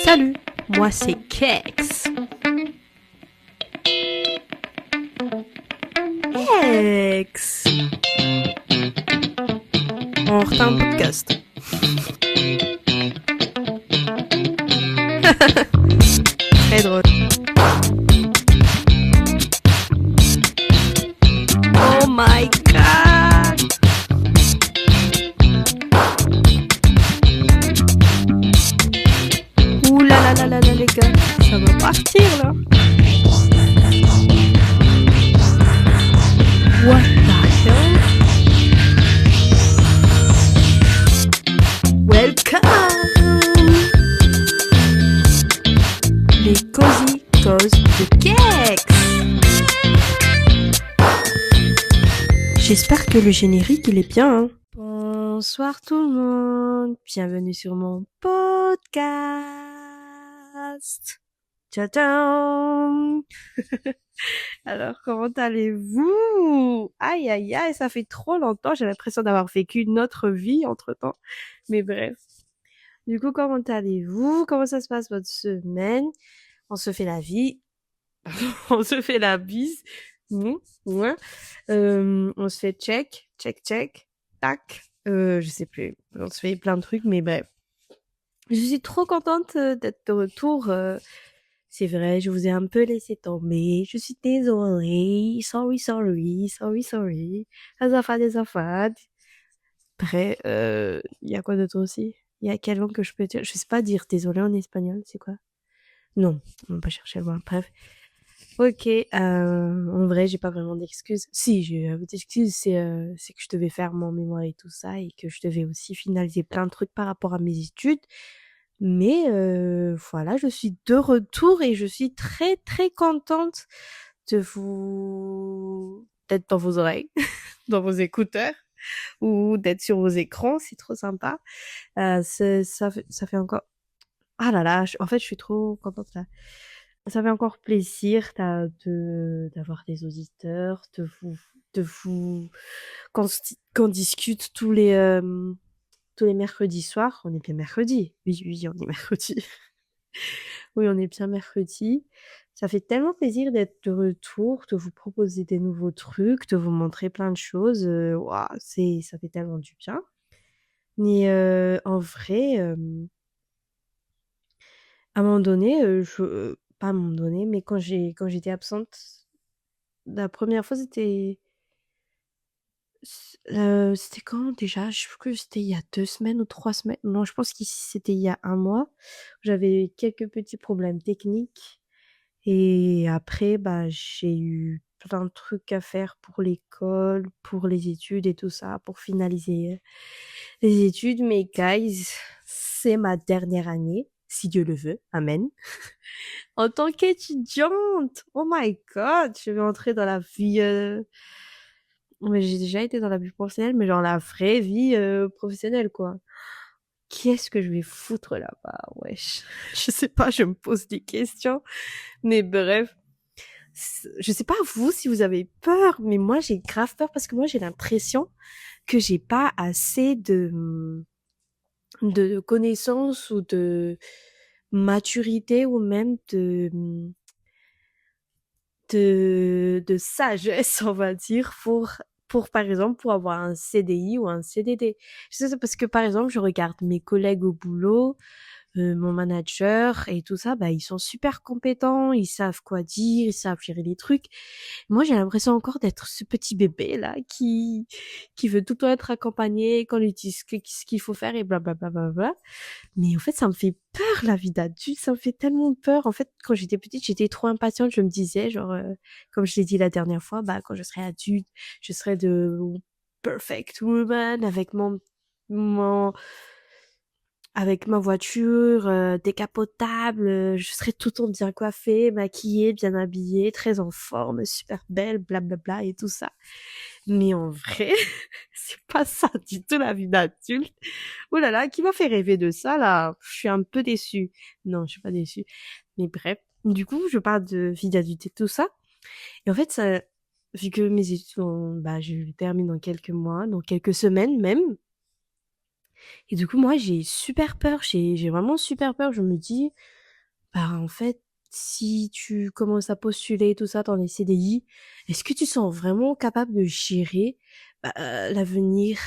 Salut, moi c'est Kex. Kex. On refait un podcast. Très drôle. Oh my god. Ouh là là là là là les gars, ça va partir là. What the hell? Welcome. Les Cozy Causes de Kex. J'espère que le générique il est bien. Hein. Bonsoir tout le monde, bienvenue sur mon podcast. Tchadam. Alors, comment allez-vous? Aïe, aïe, aïe, ça fait trop longtemps. J'ai l'impression d'avoir vécu une autre vie entre-temps. Mais bref. Du coup, comment allez-vous? Comment ça se passe votre semaine? On se fait la vie. On se fait la bise. Ouais. On se fait check, tac. Je sais plus. On se fait plein de trucs, mais bref. Je suis trop contente d'être de retour. C'est vrai, je vous ai un peu laissé tomber. Je suis désolée. Sorry. Azafad. Après, il y a quoi d'autre aussi? Il y a quelle langue que je peux dire? Je sais pas dire désolé en espagnol, c'est quoi? Non, on va pas chercher loin. Bref. Ok, en vrai, j'ai pas vraiment d'excuses. Si, j'ai d'excuses, c'est que je devais faire mon mémoire et tout ça, et que je devais aussi finaliser plein de trucs par rapport à mes études. Mais voilà, je suis de retour et je suis très très contente d'être dans vos oreilles, dans vos écouteurs ou d'être sur vos écrans, c'est trop sympa. Ça fait encore... Ah là là, en fait, je suis trop contente là. Ça fait encore plaisir d'avoir des auditeurs, de vous, qu'on discute tous les mercredis soirs. On est bien mercredi. Oui, on est mercredi. Oui, on est bien mercredi. Ça fait tellement plaisir d'être de retour, de vous proposer des nouveaux trucs, de vous montrer plein de choses. Ouah, ça fait tellement du bien. Mais en vrai, à un moment donné, pas à un moment donné, mais quand j'étais absente, la première fois, c'était quand déjà? Je sais plus, c'était il y a 2 semaines ou 3 semaines. Non, je pense qu'ici, c'était il y a un mois. J'avais quelques petits problèmes techniques et après, bah, j'ai eu plein de trucs à faire pour l'école, pour les études et tout ça, pour finaliser, les études. Mais guys, c'est ma dernière année, si Dieu le veut. Amen. En tant qu'étudiante! Oh my god! Je vais entrer dans la vie, mais j'ai déjà été dans la vie professionnelle, mais genre la vraie vie professionnelle, quoi. Qu'est-ce que je vais foutre là-bas? Wesh. Je sais pas, je me pose des questions. Mais bref. Je sais pas vous si vous avez peur, mais moi j'ai grave peur parce que moi j'ai l'impression que j'ai pas assez de connaissances ou de maturité ou même de sagesse, on va dire, par exemple, pour avoir un CDI ou un CDD. Je sais, c'est parce que, par exemple, je regarde mes collègues au boulot, mon manager et tout ça, bah, ils sont super compétents, ils savent quoi dire, ils savent gérer les trucs. Moi, j'ai l'impression encore d'être ce petit bébé, là, qui veut tout le temps être accompagné, qu'on lui dise ce qu'il faut faire et blablabla. Mais en fait, ça me fait peur, la vie d'adulte, ça me fait tellement peur. En fait, quand j'étais petite, j'étais trop impatiente, je me disais, genre, comme je l'ai dit la dernière fois, bah, quand je serai adulte, je serai de perfect woman mon, avec ma voiture décapotable, je serai tout le temps bien coiffée, maquillée, bien habillée, très en forme, super belle, blablabla et tout ça. Mais en vrai, c'est pas ça du tout la vie d'adulte. Oh là là, qui m'a fait rêver de ça là? Je suis un peu déçue. Non, je suis pas déçue. Mais bref, du coup, je parle de vie d'adulte et tout ça. Et en fait, ça, vu que mes études, bah, je termine dans quelques mois, dans quelques semaines même. Et du coup, moi, j'ai super peur. J'ai vraiment super peur. Je me dis, bah, en fait, si tu commences à postuler tout ça dans les CDI, est-ce que tu sens vraiment capable de gérer, l'avenir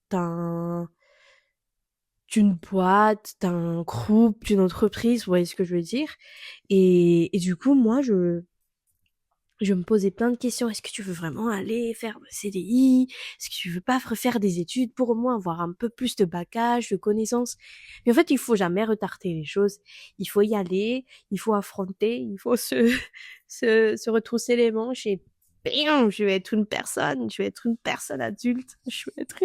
d'un d'une boîte, d'un groupe, d'une entreprise, vous voyez ce que je veux dire? Et du coup, moi, je me posais plein de questions. Est-ce que tu veux vraiment aller faire le CDI? Est-ce que tu veux pas refaire des études pour au moins avoir un peu plus de bagage, de connaissances? Mais en fait, il faut jamais retarder les choses. Il faut y aller, il faut affronter, il faut se retrousser les manches et bam, je vais être une personne, je vais être une personne adulte, je vais être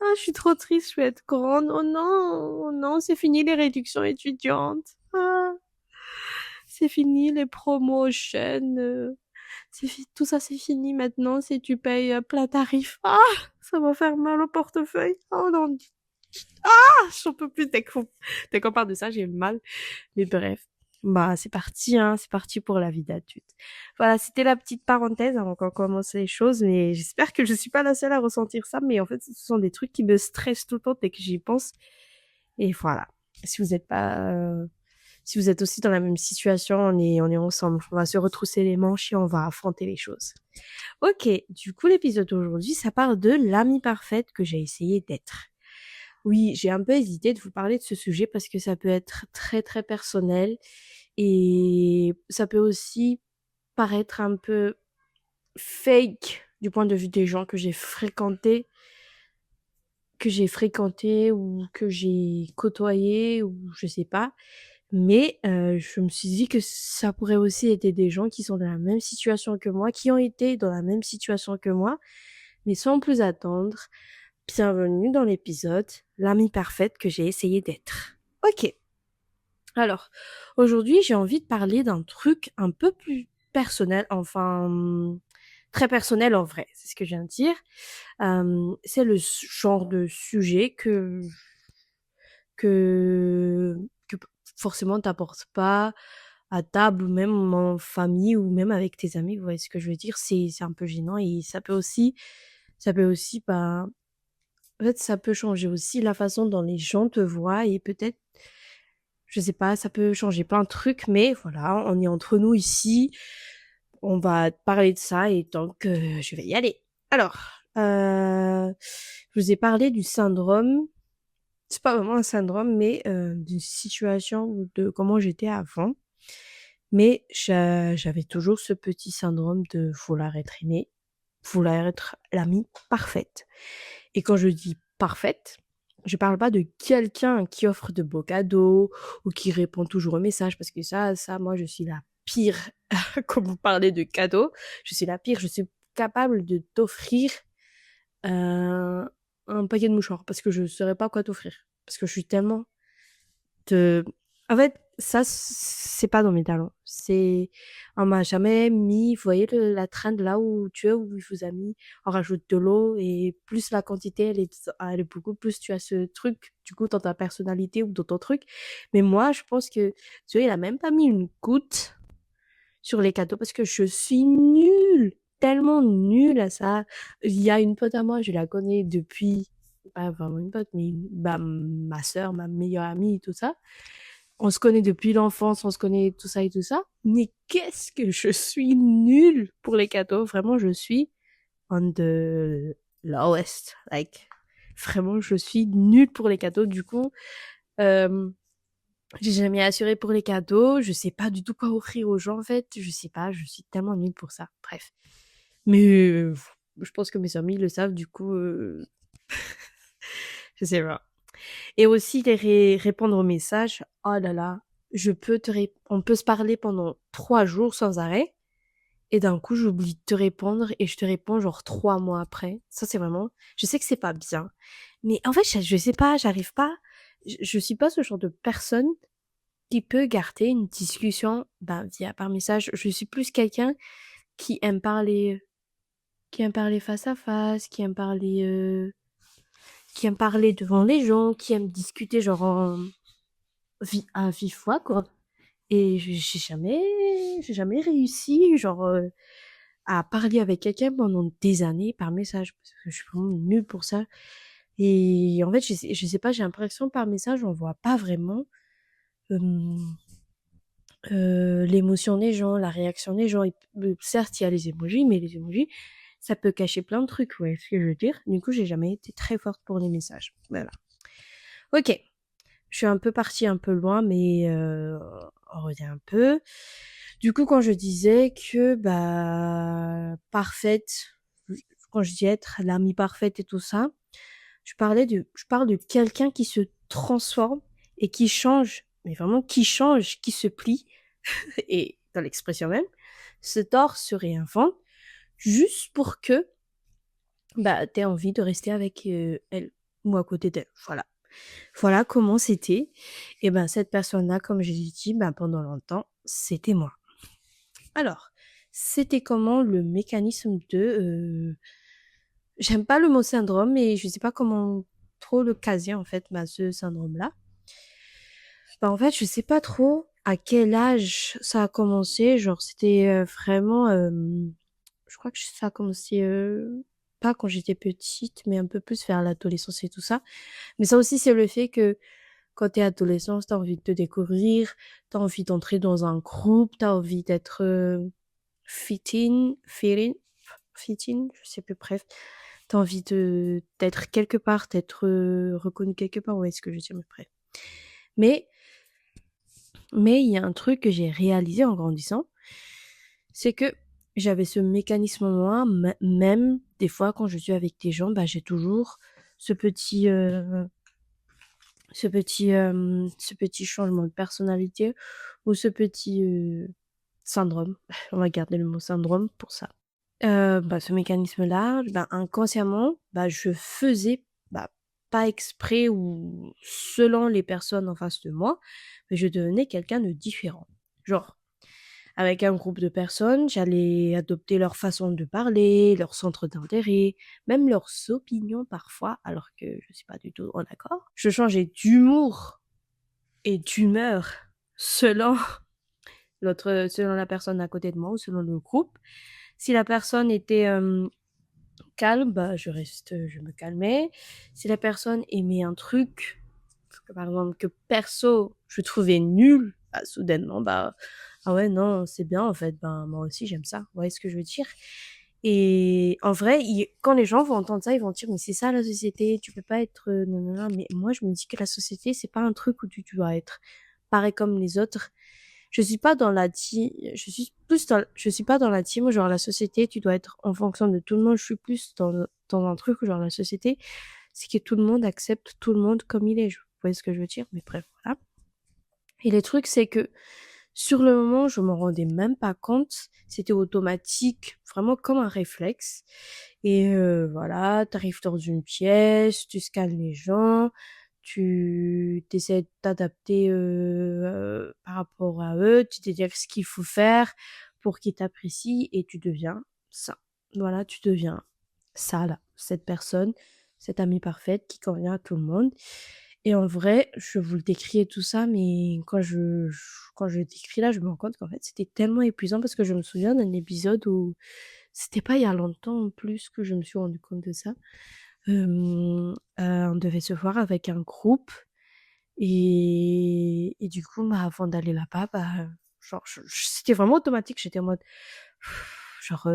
ah, je suis trop triste, je vais être grande. Oh non, c'est fini les réductions étudiantes. Ah, c'est fini les promotions. Tout ça, c'est fini maintenant. Si tu payes plein tarif. Ah, ça va faire mal au portefeuille. Oh non, j'en peux plus dès qu'on parle de ça, j'ai mal. Mais bref. Bah, c'est parti, hein. C'est parti pour la vie d'adulte. Voilà, c'était la petite parenthèse avant qu'on commence les choses, mais j'espère que je suis pas la seule à ressentir ça, mais en fait, ce sont des trucs qui me stressent tout le temps dès que j'y pense. Et voilà. Si vous êtes pas, si vous êtes aussi dans la même situation, on est ensemble. On va se retrousser les manches et on va affronter les choses. Ok. Du coup, l'épisode d'aujourd'hui, ça parle de l'amie parfaite que j'ai essayé d'être. Oui, j'ai un peu hésité de vous parler de ce sujet parce que ça peut être très très personnel et ça peut aussi paraître un peu fake du point de vue des gens que j'ai fréquenté ou que j'ai côtoyé ou je sais pas. Mais je me suis dit que ça pourrait aussi aider des gens qui sont dans la même situation que moi, qui ont été dans la même situation que moi, mais sans plus attendre. Bienvenue dans l'épisode L'amie parfaite que j'ai essayé d'être. Ok, alors aujourd'hui j'ai envie de parler d'un truc un peu plus personnel, enfin très personnel en vrai, c'est ce que je viens de dire. C'est le genre de sujet que, que forcément t'apportes pas à table ou même en famille ou même avec tes amis, vous voyez ce que je veux dire, c'est un peu gênant et ça peut aussi bah en fait, ça peut changer aussi la façon dont les gens te voient et peut-être, je sais pas, ça peut changer plein de trucs, mais voilà, on est entre nous ici, on va parler de ça et donc je vais y aller. Alors, je vous ai parlé du syndrome, c'est pas vraiment un syndrome, mais d'une situation ou de comment j'étais avant. Mais j'avais toujours ce petit syndrome de vouloir être aimée, vouloir être l'amie parfaite. Et quand je dis parfaite, je parle pas de quelqu'un qui offre de beaux cadeaux ou qui répond toujours aux messages parce que moi, je suis la pire quand vous parlez de cadeaux. Je suis la pire. Je suis capable de t'offrir un, un paquet de mouchoirs parce que je saurais pas quoi t'offrir. Parce que je suis tellement de... En fait, ça, c'est pas dans mes talents. On m'a jamais mis, vous voyez, la traîne là où tu es, où il vous a mis, on rajoute de l'eau et plus la quantité, elle est beaucoup, plus tu as ce truc, du coup, dans ta personnalité ou dans ton truc. Mais moi, je pense que, tu vois, il a même pas mis une goutte sur les cadeaux parce que je suis nulle, tellement nulle à ça. Il y a une pote à moi, je la connais depuis, pas vraiment une pote, mais bah, ma sœur, ma meilleure amie, tout ça. On se connaît depuis l'enfance, on se connaît tout ça et tout ça. Mais qu'est-ce que je suis nulle pour les cadeaux. Vraiment, je suis on the lowest. Like, vraiment, je suis nulle pour les cadeaux. Du coup, euh, j'ai jamais assuré pour les cadeaux. Je sais pas du tout quoi offrir aux gens, en fait. Je sais pas, je suis tellement nulle pour ça. Bref. Mais je pense que mes amis le savent, du coup, je sais pas. Et aussi, répondre aux messages. Oh là là, on peut se parler pendant 3 jours sans arrêt. Et d'un coup, j'oublie de te répondre et je te réponds genre 3 mois après. Ça, c'est vraiment, je sais que c'est pas bien. Mais en fait, je sais pas, j'arrive pas, je suis pas ce genre de personne qui peut garder une discussion, par message. Je suis plus quelqu'un qui aime parler, qui aime parler face à face, qui aime parler devant les gens, qui aime discuter genre à vive voix, quoi. Et j'ai jamais réussi, genre, à parler avec quelqu'un pendant des années par message, parce que je suis vraiment nulle pour ça. Et en fait, je sais pas, j'ai l'impression par message, on voit pas vraiment, hem, l'émotion des gens, la réaction des gens. Certes, il y a les emojis, mais les emojis, ça peut cacher plein de trucs, ouais, ce que je veux dire. Du coup, j'ai jamais été très forte pour les messages. Voilà. Ok, je suis un peu partie un peu loin, mais on revient un peu. Du coup, quand je disais que, parfaite, quand je dis être l'amie parfaite et tout ça, je parle de quelqu'un qui se transforme et qui change, mais vraiment qui change, qui se plie, et dans l'expression même, se tord, se réinvente, juste pour que, t'aies envie de rester avec elle ou à côté d'elle. Voilà. Voilà comment c'était. Et cette personne-là, comme je l'ai dit, pendant longtemps, c'était moi. Alors, c'était comment le mécanisme de... j'aime pas le mot syndrome, mais je sais pas comment trop le caser, en fait, ce syndrome-là. En fait, je sais pas trop à quel âge ça a commencé. Genre, c'était vraiment... je crois que ça a commencé... pas quand j'étais petite, mais un peu plus vers l'adolescence et tout ça. Mais ça aussi, c'est le fait que quand t'es adolescente, t'as envie de te découvrir, t'as envie d'entrer dans un groupe, t'as envie d'être fit in, je sais plus, bref. T'as envie d'être quelque part, d'être reconnu quelque part, ouais, ce que je dis, mais bref. Mais il y a un truc que j'ai réalisé en grandissant, c'est que j'avais ce mécanisme moi, même des fois quand je suis avec des gens, j'ai toujours ce petit ce petit changement de personnalité ou ce petit syndrome. On va garder le mot syndrome pour ça. Ce mécanisme-là, inconsciemment, je faisais, pas exprès ou selon les personnes en face de moi, mais je devenais quelqu'un de différent. Genre, avec un groupe de personnes, j'allais adopter leur façon de parler, leur centre d'intérêt, même leurs opinions parfois, alors que je suis pas du tout en accord. Je changeais d'humour et d'humeur selon selon la personne à côté de moi ou selon le groupe. Si la personne était calme, je me calmais. Si la personne aimait un truc, par exemple, que perso, je trouvais nul, soudainement, ah ouais, non, c'est bien, en fait, moi aussi, j'aime ça. Vous voyez ce que je veux dire? Et en vrai, quand les gens vont entendre ça, ils vont dire, mais c'est ça la société, tu peux pas être, non, non, non. Mais moi, je me dis que la société, c'est pas un truc où tu dois être pareil comme les autres. Je suis pas dans la team, je suis pas dans la team où genre la société, tu dois être en fonction de tout le monde. Je suis plus dans un truc où genre la société, c'est que tout le monde accepte tout le monde comme il est. Vous voyez ce que je veux dire? Mais bref, voilà. Et le truc, c'est que sur le moment, je m'en rendais même pas compte. C'était automatique, vraiment comme un réflexe. Et voilà, t'arrives dans une pièce, tu scannes les gens, tu essaies de t'adapter par rapport à eux, tu te dis ce qu'il faut faire pour qu'ils t'apprécient et tu deviens ça. Voilà, tu deviens ça là, cette personne, cette amie parfaite qui convient à tout le monde. Et en vrai, je vous le décris et tout ça, mais quand je le décris là, je me rends compte qu'en fait, c'était tellement épuisant parce que je me souviens d'un épisode où c'était pas il y a longtemps en plus que je me suis rendu compte de ça. On devait se voir avec un groupe et du coup, avant d'aller là-bas, genre, c'était vraiment automatique. J'étais en mode, genre,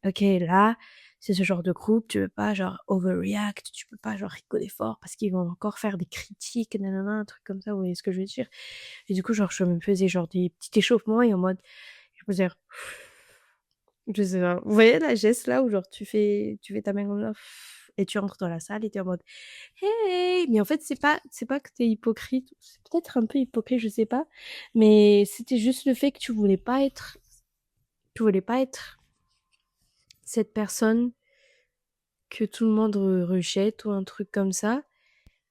ok, là, c'est ce genre de groupe, tu veux pas, genre, overreact, tu peux pas, genre, rigoler fort parce qu'ils vont encore faire des critiques, nanana, un truc comme ça, vous voyez ce que je veux dire? Et du coup, genre, je me faisais, genre, des petits échauffements et en mode, je me faisais, je sais pas. Vous voyez la geste là où genre tu fais ta main comme ça et tu entres dans la salle et tu es en mode hey, mais en fait c'est pas que tu es hypocrite, c'est peut-être un peu hypocrite, je sais pas, mais c'était juste le fait que tu voulais pas être cette personne que tout le monde rejette ou un truc comme ça.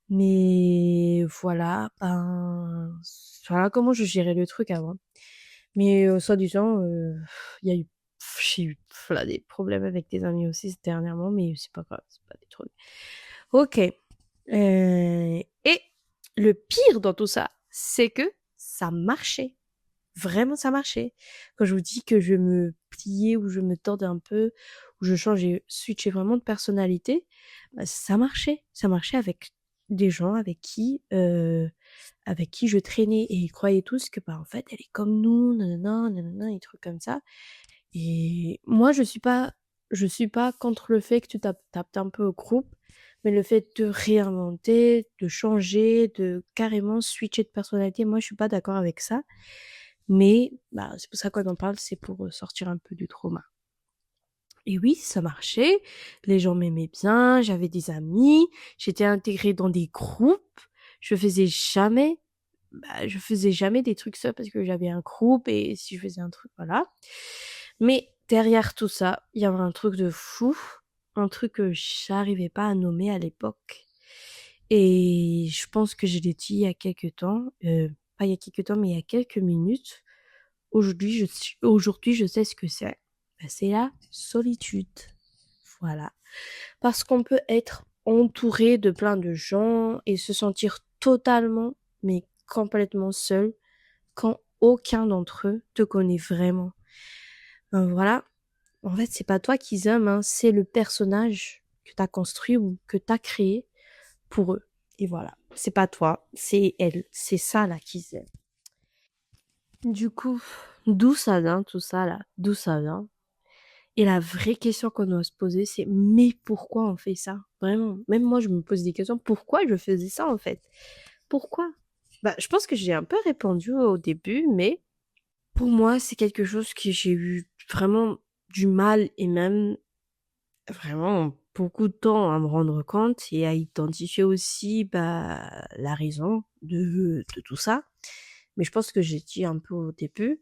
Mais voilà, voilà comment je gérais le truc avant. Mais soi-disant, il y a eu, j'ai eu voilà, des problèmes avec des amis aussi dernièrement, mais c'est pas grave, c'est pas des trucs. Ok. Et le pire dans tout ça, c'est que ça marchait. Vraiment, ça marchait. Quand je vous dis que je me pliais ou je me tordais un peu, ou je changeais, switchais vraiment de personnalité, ça marchait. Ça marchait avec des gens avec qui je traînais et ils croyaient tous que, bah, en fait, elle est comme nous, nanana, nanana, des trucs comme ça et moi, je suis pas contre le fait que tu t'adaptes un peu au groupe, mais le fait de réinventer, de changer, de carrément switcher de personnalité, moi, je suis pas d'accord avec ça. Mais bah, c'est pour ça qu'on en parle, c'est pour sortir un peu du trauma. Et oui, ça marchait. Les gens m'aimaient bien, j'avais des amis, j'étais intégrée dans des groupes. Je faisais jamais, je faisais jamais des trucs seuls parce que j'avais un groupe et si je faisais un truc, voilà. Mais derrière tout ça, il y avait un truc de fou, un truc que j'arrivais pas à nommer à l'époque. Et je pense que je l'ai dit il y a quelques temps, pas il y a quelques temps, mais il y a quelques minutes. Aujourd'hui, je sais ce que c'est. Ben, c'est la solitude. Voilà. Parce qu'on peut être entouré de plein de gens et se sentir totalement, mais complètement seul quand aucun d'entre eux te connaît vraiment. Ben voilà. En fait, c'est pas toi qu'ils aiment, hein, c'est le personnage que t'as construit ou que t'as créé pour eux. Et voilà. C'est pas toi, c'est elle. C'est ça là qu'ils aiment. Du coup, d'où ça vient tout ça là? D'où ça vient? Et la vraie question qu'on doit se poser, c'est mais pourquoi on fait ça? Vraiment. Même moi, je me pose des questions. Pourquoi je faisais ça en fait? Pourquoi? Bah, je pense que j'ai un peu répondu au début, mais pour moi, c'est quelque chose que j'ai eu vraiment du mal et même vraiment beaucoup de temps à me rendre compte et à identifier aussi bah, la raison de tout ça. Mais je pense que j'ai dit un peu au début.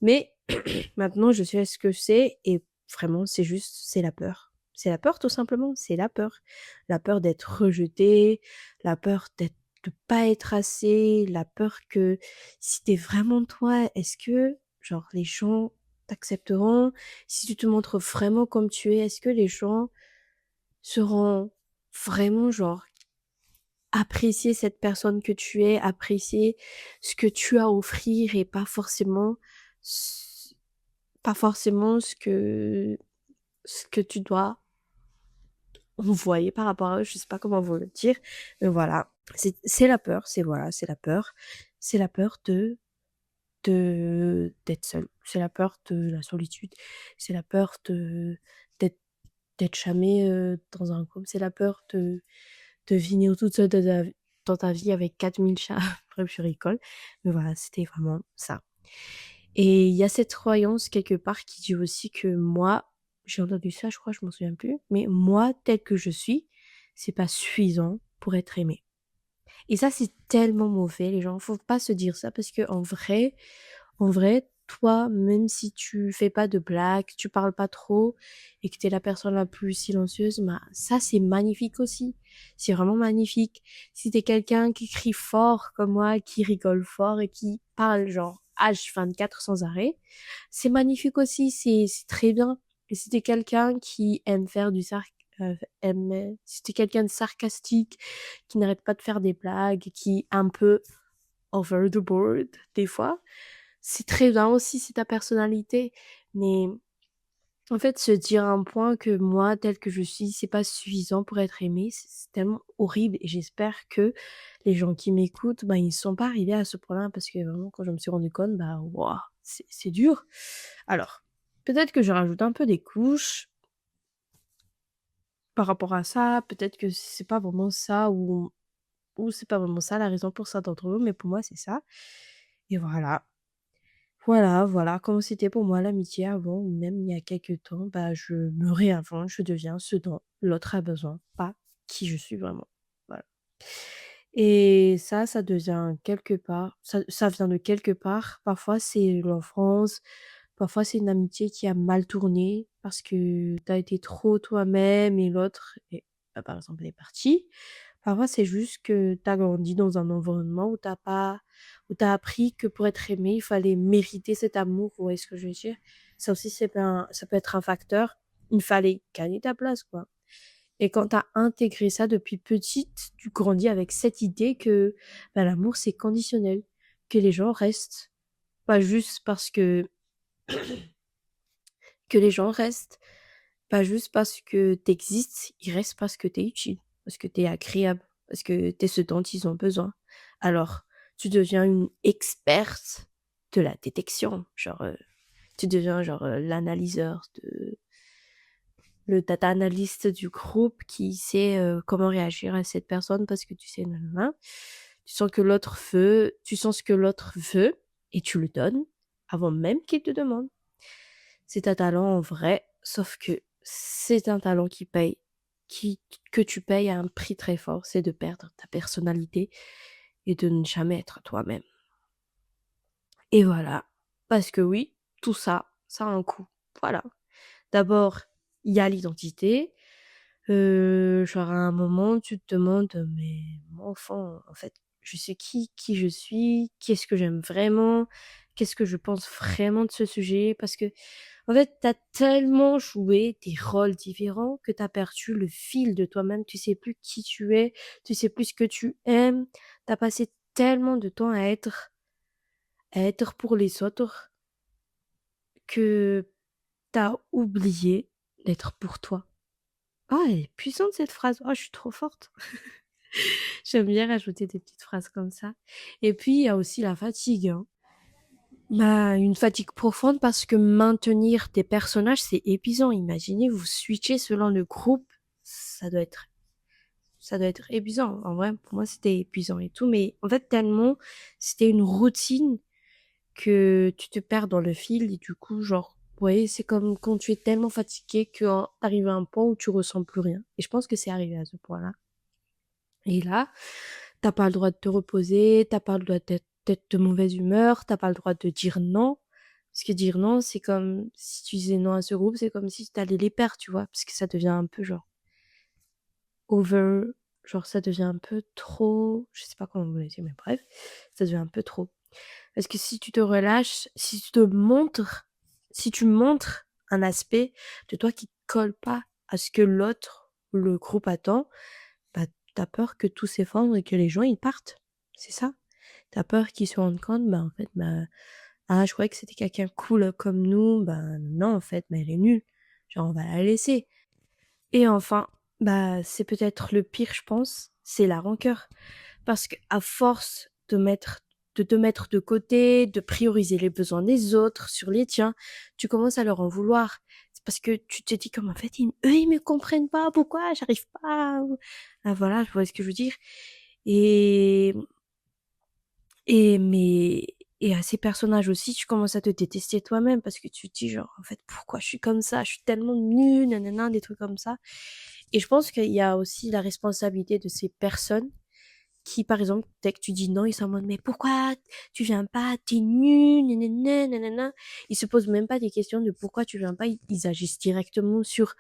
Mais maintenant, je sais ce que c'est et vraiment, c'est la peur. C'est la peur, tout simplement. C'est la peur. La peur d'être rejeté, la peur de pas être assez, la peur que si t'es vraiment toi, est-ce que, genre, les gens t'accepteront? Si tu te montres vraiment comme tu es, est-ce que les gens seront vraiment, genre, apprécier cette personne que tu es, apprécier ce que tu as à offrir et pas forcément ce que tu dois envoyer par rapport à eux, je sais pas comment vous le dire, mais voilà. C'est la peur, voilà, c'est la peur. C'est la peur d'être seul. C'est la peur de la solitude. C'est la peur d'être, d'être jamais dans un groupe. C'est la peur de finir toute seule dans ta vie avec 4000 chats. Bref, je rigole. Mais voilà, c'était vraiment ça. Et il y a cette croyance quelque part qui dit aussi que moi, j'ai entendu ça, je crois, je m'en souviens plus, mais moi, tel que je suis, c'est pas suffisant pour être aimé. Et ça, c'est tellement mauvais, les gens. Faut pas se dire ça parce que en vrai, toi, même si tu fais pas de blagues, tu parles pas trop et que t'es la personne la plus silencieuse, bah, ça, c'est magnifique aussi. C'est vraiment magnifique. Si t'es quelqu'un qui crie fort comme moi, qui rigole fort et qui parle genre H24 sans arrêt, c'est magnifique aussi. C'est très bien. Et si t'es quelqu'un qui aime faire si t'es quelqu'un de sarcastique, qui n'arrête pas de faire des blagues, qui est un peu over the board des fois, c'est très bien aussi, c'est ta personnalité. Mais en fait, se dire un point que moi, tel que je suis, c'est pas suffisant pour être aimé, c'est tellement horrible. Et j'espère que les gens qui m'écoutent, bah, ils sont pas arrivés à ce point-là parce que vraiment, quand je me suis rendu compte, bah, waouh, c'est dur. Alors, peut-être que je rajoute un peu des couches par rapport à ça. Peut-être que c'est pas vraiment ça ou c'est pas vraiment ça la raison pour ça d'entre eux, mais pour moi, c'est ça. Et voilà. Voilà comment c'était pour moi l'amitié avant ou même il y a quelques temps, bah, je me réinvente, je deviens ce dont l'autre a besoin, pas qui je suis vraiment. Voilà. Et ça devient quelque part ça vient de quelque part. Parfois, c'est l'enfance, parfois, c'est une amitié qui a mal tourné parce que tu as été trop toi-même et l'autre est bah, par exemple, est parti. Parfois, c'est juste que tu as grandi dans un environnement où tu as appris que pour être aimé, il fallait mériter cet amour, vous voyez ce que je veux dire? Ça aussi, ça peut être un facteur. Il fallait gagner ta place, quoi. Et quand tu as intégré ça depuis petite, tu grandis avec cette idée que bah, l'amour, c'est conditionnel, que les gens restent. Pas juste parce que les gens restent, pas juste parce que t'existes, ils restent parce que t'es utile, parce que t'es agréable. parce que tu es ce dont ils ont besoin. Alors, tu deviens une experte de la détection, genre, tu deviens genre l'analyseur le data analyst du groupe qui sait comment réagir à cette personne parce que tu sais, nanana. Tu sens que l'autre veut, tu sens ce que l'autre veut et tu le donnes avant même qu'il te demande. C'est un talent en vrai, sauf que c'est un talent qui paye, que tu payes à un prix très fort, c'est de perdre ta personnalité et de ne jamais être toi-même. Et voilà. Parce que oui, tout ça, ça a un coût. Voilà. D'abord, il y a l'identité. Genre à un moment, tu te demandes, mais moi, enfant, en fait, je sais qui je suis, qu'est-ce que j'aime vraiment, qu'est-ce que je pense vraiment de ce sujet, parce que, en fait, t'as tellement joué des rôles différents que t'as perdu le fil de toi-même, tu sais plus qui tu es, tu sais plus ce que tu aimes, t'as passé tellement de temps à être pour les autres que t'as oublié d'être pour toi. Ah, elle est puissante cette phrase. Oh, je suis trop forte. J'aime bien rajouter des petites phrases comme ça. Et puis, il y a aussi la fatigue, hein. Bah, une fatigue profonde parce que maintenir des personnages, c'est épuisant. Imaginez, vous switchez selon le groupe. Ça doit être, ça doit être épuisant. En vrai, pour moi, c'était épuisant et tout. Mais en fait, tellement, c'était une routine que tu te perds dans le fil. Et du coup, genre, ouais, c'est comme quand tu es tellement fatigué que t'arrives à un point où tu ressens plus rien. Et je pense que c'est arrivé à ce point-là. Et là, t'as pas le droit de te reposer, t'as pas le droit d'être de mauvaise humeur, t'as pas le droit de dire non. Parce que dire non, c'est comme si tu disais non à ce groupe, c'est comme si t'allais les perdre, tu vois. Parce que ça devient un peu genre over, genre ça devient un peu trop, je sais pas comment vous le dire, mais bref, ça devient un peu trop. Parce que si tu te relâches, si tu montres un aspect de toi qui colle pas à ce que l'autre ou le groupe attend, bah, tu peur que tout s'effondre et que les gens, ils partent. C'est ça. T'as peur qu'ils se rendent compte, bah, en fait, bah, ah, je croyais que c'était quelqu'un cool comme nous, bah, non, en fait, mais elle est nulle. Genre, on va la laisser. Et enfin, bah, c'est peut-être le pire, je pense, c'est la rancœur. Parce que à force de te mettre de côté, de prioriser les besoins des autres sur les tiens, tu commences à leur en vouloir. C'est parce que tu te dis comme en fait, eux, ils me comprennent pas, pourquoi j'arrive pas. Ah, voilà, je vois ce que je veux dire. Et, et, mais, et à ces personnages aussi, tu commences à te détester toi-même parce que tu te dis genre, en fait, pourquoi je suis comme ça? Je suis tellement nulle, nanana, des trucs comme ça. Et je pense qu'il y a aussi la responsabilité de ces personnes qui, par exemple, dès que tu dis non, ils sont en mode, mais pourquoi tu viens pas? T'es nul, nanana, nanana. Ils se posent même pas des questions de pourquoi tu viens pas. Ils agissent directement sur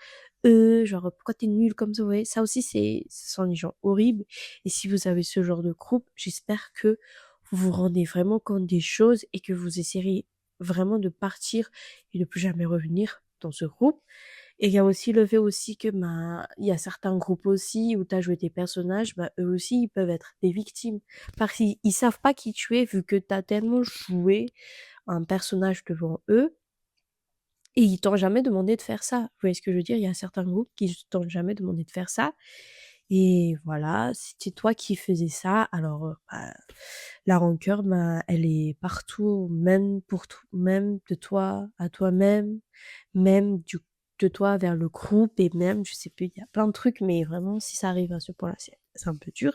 eux, genre, pourquoi t'es nul comme ça, ouais. Ça aussi, ce sont des gens horribles. Et si vous avez ce genre de groupe, j'espère que vous vous rendez vraiment compte des choses et que vous essayerez vraiment de partir et de plus jamais revenir dans ce groupe. Et il y a aussi le fait aussi que bah, il y a certains groupes aussi où tu as joué tes personnages, bah, eux aussi ils peuvent être des victimes. Parce qu'ils savent pas qui tu es vu que tu as tellement joué un personnage devant eux et ils t'ont jamais demandé de faire ça. Vous voyez ce que je veux dire? Il y a certains groupes qui t'ont jamais demandé de faire ça. Et voilà, c'était toi qui faisais ça. Alors, bah, la rancœur, bah, elle est partout, même pour tout, même de toi à toi-même, même de toi vers le groupe et même, je sais plus, il y a plein de trucs, mais vraiment, si ça arrive à ce point-là, c'est un peu dur.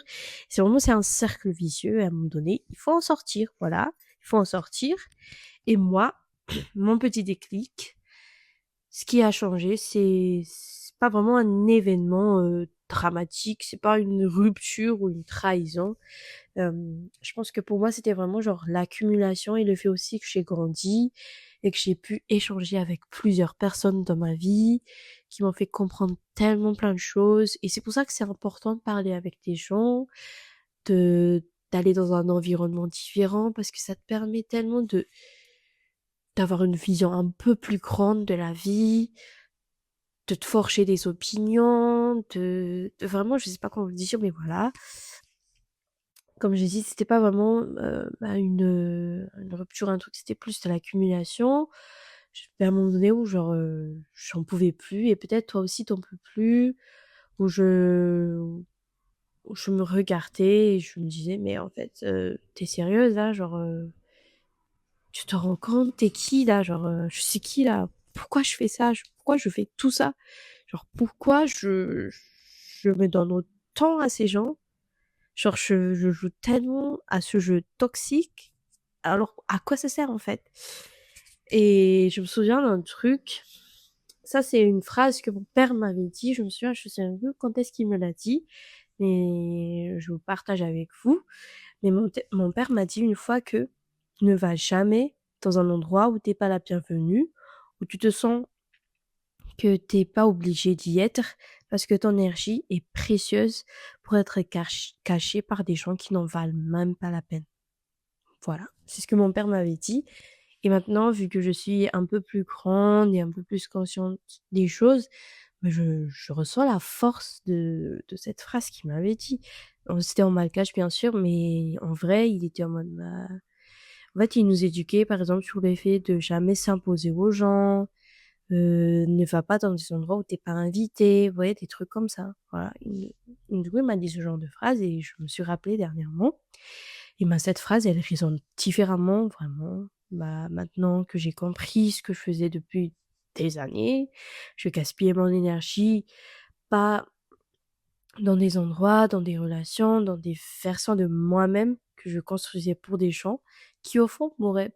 C'est un cercle vicieux et à un moment donné, il faut en sortir, voilà, il faut en sortir. Et moi, mon petit déclic, ce qui a changé, c'est pas vraiment un événement dramatique, c'est pas une rupture ou une trahison. Je pense que pour moi, c'était vraiment genre l'accumulation et le fait aussi que j'ai grandi et que j'ai pu échanger avec plusieurs personnes dans ma vie qui m'ont fait comprendre tellement plein de choses. Et c'est pour ça que c'est important de parler avec des gens, de d'aller dans un environnement différent parce que ça te permet tellement d'avoir une vision un peu plus grande de la vie, de te forger des opinions, de vraiment, je sais pas comment vous dire, mais voilà. Comme j'ai dit, c'était pas vraiment bah, une rupture, un truc, c'était plus de l'accumulation. À un moment donné où genre j'en pouvais plus et peut-être toi aussi t'en peux plus, où je je me regardais et je me disais: «Mais en fait, tu sérieuse là? Genre, tu te rends compte? Tu qui là? Genre, je suis qui là? Pourquoi je fais ça? Pourquoi je fais tout ça? Genre pourquoi je me donne autant à ces gens? Genre je joue tellement à ce jeu toxique, alors à quoi ça sert en fait?» Et je me souviens d'un truc, ça c'est une phrase que mon père m'avait dit, je sais un peu quand est-ce qu'il me l'a dit, mais je vous partage avec vous. Mais mon père m'a dit une fois que: «Ne va jamais dans un endroit où tu pas la bienvenue, où tu te sens que tu pas obligé d'y être, parce que ton énergie est précieuse pour être cachée par des gens qui n'en valent même pas la peine». Voilà, c'est ce que mon père m'avait dit et maintenant vu que je suis un peu plus grande et un peu plus consciente des choses, bah, je ressens la force de cette phrase qu'il m'avait dit. C'était en malgache bien sûr, mais en vrai, il était en mode, bah en fait, il nous éduquait par exemple sur le fait de jamais s'imposer aux gens, ne va pas dans des endroits où tu pas invité, vous voyez? Des trucs comme ça. Voilà, du coup, il m'a dit ce genre de phrase et je me suis rappelée dernièrement et ben, cette phrase, elle résonne différemment vraiment, bah, maintenant que j'ai compris ce que je faisais depuis des années. Je gaspillais mon énergie, pas dans des endroits, dans des relations, dans des versions de moi-même que je construisais pour des gens qui, au fond, m'auraient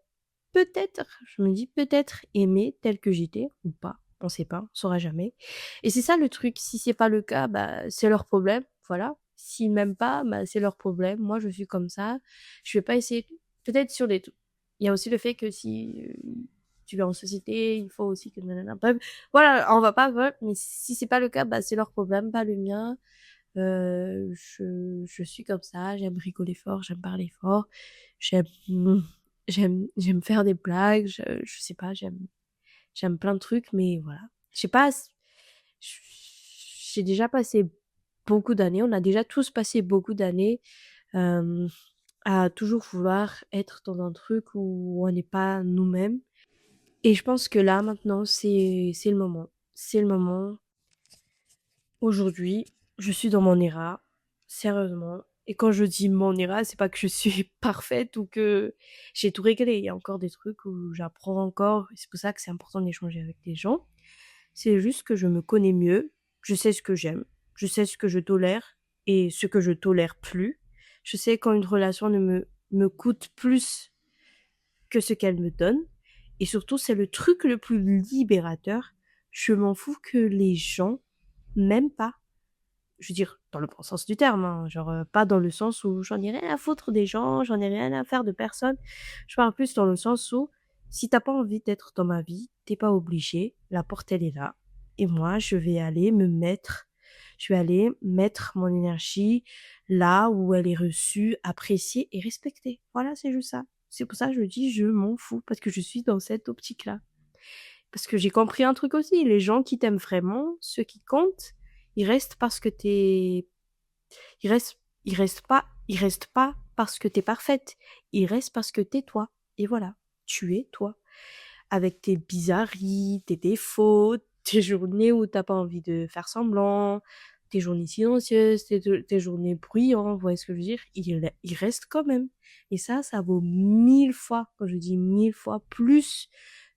peut-être, je me dis peut-être aimé telle que j'étais ou pas, on sait pas, on saura jamais. Et c'est ça le truc, si c'est pas le cas, bah, c'est leur problème, voilà. S'ils m'aiment pas, bah, c'est leur problème. Moi, je suis comme ça. Je vais pas essayer peut-être sur des il y a aussi le fait que si, tu vas en société, il faut aussi que nanana, bref, voilà, on va pas mais si c'est pas le cas, bah, c'est leur problème, pas le mien. Je suis comme ça, j'aime rigoler fort, j'aime parler fort, j'aime j'aime faire des blagues, je sais pas, j'aime plein de trucs, mais voilà. Je sais pas, j'ai déjà passé beaucoup d'années, on a déjà tous passé beaucoup d'années, hem, à toujours vouloir être dans un truc où on n'est pas nous-mêmes et je pense que là, maintenant, c'est le moment. C'est le moment. Aujourd'hui, je suis dans mon ERA, sérieusement. Et quand je dis mon ERA, c'est pas que je suis parfaite ou que j'ai tout réglé. Il y a encore des trucs où j'apprends encore. C'est pour ça que c'est important d'échanger avec des gens. C'est juste que je me connais mieux. Je sais ce que j'aime. Je sais ce que je tolère et ce que je tolère plus. Je sais quand une relation me coûte plus que ce qu'elle me donne. Et surtout, c'est le truc le plus libérateur. Je m'en fous que les gens m'aiment pas. Je veux dire, dans le bon sens du terme, hein, genre, pas dans le sens où j'en ai rien à foutre des gens, j'en ai rien à faire de personne. Je parle plus dans le sens où, si t'as pas envie d'être dans ma vie, t'es pas obligé, la porte elle est là. Et moi, je vais aller mettre mon énergie là où elle est reçue, appréciée et respectée. Voilà, c'est juste ça. C'est pour ça que je dis: «Je m'en fous» parce que je suis dans cette optique-là. Parce que j'ai compris un truc aussi, les gens qui t'aiment vraiment, ceux qui comptent, ils restent parce que t'es ils restent pas parce que t'es parfaite. Ils restent parce que t'es toi et voilà, tu es toi. Avec tes bizarreries, tes défauts, tes journées où t'as pas envie de faire semblant, tes journées silencieuses, tes journées bruyantes, vous voyez ce que je veux dire? Ils restent quand même et ça vaut 1000 fois, quand je dis 1000 fois plus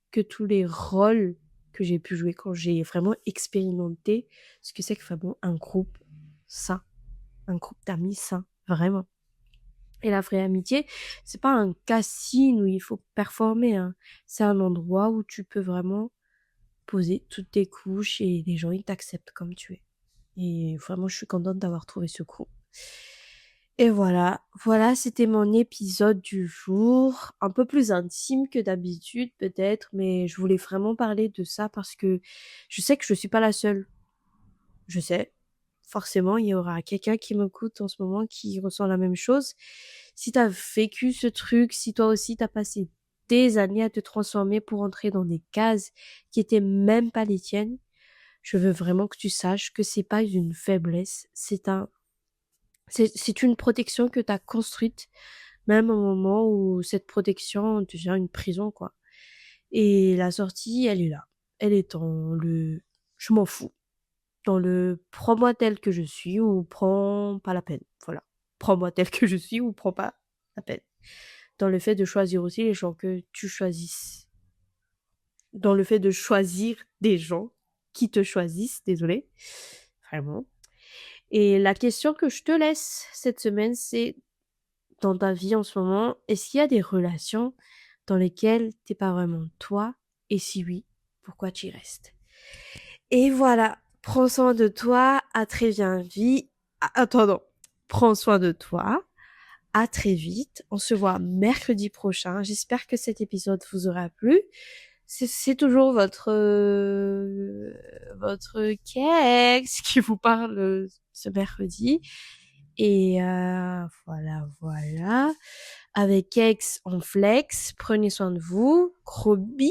que tous les rôles que j'ai pu jouer quand j'ai vraiment expérimenté ce que c'est que vraiment un groupe sain, un groupe d'amis sains, vraiment. Et la vraie amitié, c'est pas un casino où il faut performer, hein. C'est un endroit où tu peux vraiment poser toutes tes couches et les gens, ils t'acceptent comme tu es. Et vraiment, je suis contente d'avoir trouvé ce groupe. Et voilà, voilà, c'était mon épisode du jour. Un peu plus intime que d'habitude, peut-être, mais je voulais vraiment parler de ça parce que je sais que je suis pas la seule. Je sais. Forcément, il y aura quelqu'un qui m'écoute en ce moment qui ressent la même chose. Si t'as vécu ce truc, si toi aussi t'as passé des années à te transformer pour entrer dans des cases qui étaient même pas les tiennes, je veux vraiment que tu saches que c'est pas une faiblesse, c'est une protection que t'as construite, même au moment où cette protection devient une prison, quoi. Et la sortie, elle est là. Elle est dans le je m'en fous. dans le prends-moi tel que je suis ou prends pas la peine. Voilà. Prends-moi tel que je suis ou prends pas la peine. Dans le fait de choisir aussi les gens que tu choisisses. Dans le fait de choisir des gens qui te choisissent, désolé. Vraiment. Et la question que je te laisse cette semaine, c'est dans ta vie en ce moment, est-ce qu'il y a des relations dans lesquelles t'es pas vraiment toi? Et si oui, pourquoi tu y restes? Et voilà, prends soin de toi, à très bien vite. Attends, non. Prends soin de toi, à très vite. On se voit mercredi prochain. J'espère que cet épisode vous aura plu. C'est toujours votre Kex qui vous parle ce mercredi. Et voilà, voilà. Avec Kex, on flex. Prenez soin de vous. Gros bisous.